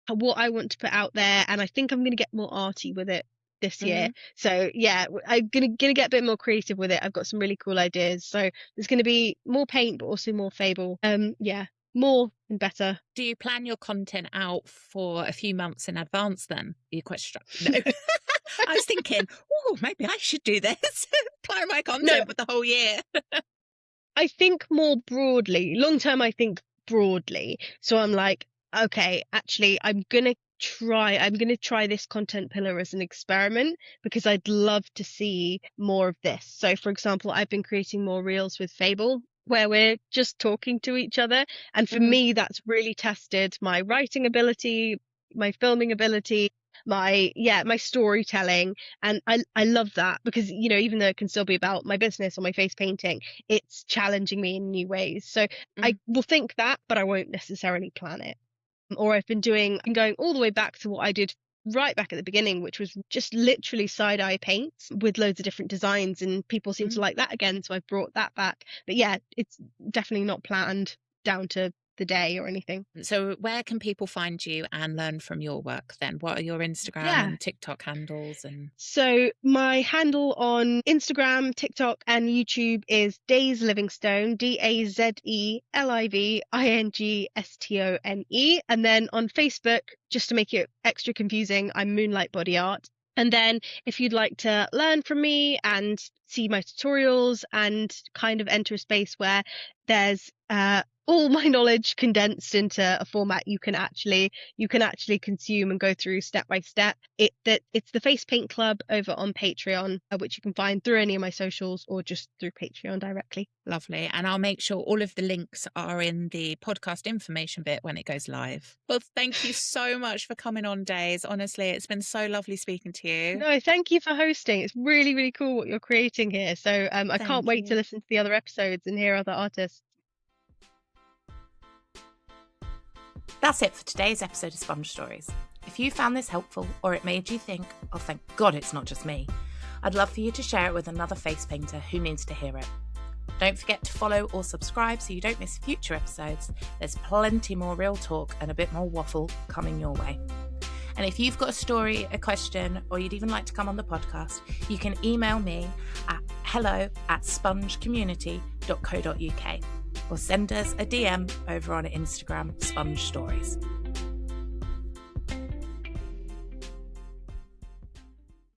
what I want to put out there, and I think I'm going to get more arty with it this year. So yeah, I'm gonna get a bit more creative with it. I've got some really cool ideas, so there's going to be more paint but also more fable. More and better. Do you plan your content out for a few months in advance then? Are you quite no. I was thinking, maybe I should do this. Plan my content for the whole year. I think more broadly. Long term, I think broadly. So I'm like, okay, actually, I'm gonna try this content pillar as an experiment, because I'd love to see more of this. So for example, I've been creating more reels with Fable, where we're just talking to each other, and for me that's really tested my writing ability, my filming ability, my storytelling, and I love that, because even though it can still be about my business or my face painting, it's challenging me in new ways. So I will think that, but I won't necessarily plan it. Or I've been going all the way back to what I did right back at the beginning, which was just literally side-eye paints with loads of different designs, and people seem to like that again, so I've brought that back. But yeah, it's definitely not planned down to the day or anything. So where can people find you and learn from your work then? What are your Instagram and TikTok handles? And so my handle on Instagram, TikTok and YouTube is Daze Livingstone, DAZELIVINGSTONE. And then on Facebook, just to make it extra confusing, I'm Moonlight Bodyart. And then if you'd like to learn from me and see my tutorials and kind of enter a space where there's all my knowledge condensed into a format you can actually consume and go through step by step, it's the Face Paint Club over on Patreon, which you can find through any of my socials or just through Patreon directly. Lovely. And I'll make sure all of the links are in the podcast information bit when it goes live. Well, thank you so much for coming on, Daze. Honestly, it's been so lovely speaking to you. No, thank you for hosting. It's really, really cool what you're creating here. So I can't wait to listen to the other episodes and hear other artists. That's it for today's episode of Sponge Stories. If you found this helpful, or it made you think, oh thank God it's not just me, I'd love for you to share it with another face painter who needs to hear it. Don't forget to follow or subscribe so you don't miss future episodes. There's plenty more real talk and a bit more waffle coming your way. And if you've got a story, a question, or you'd even like to come on the podcast, you can email me at hello@spongecommunity.co.uk or send us a DM over on Instagram, Sponge Stories.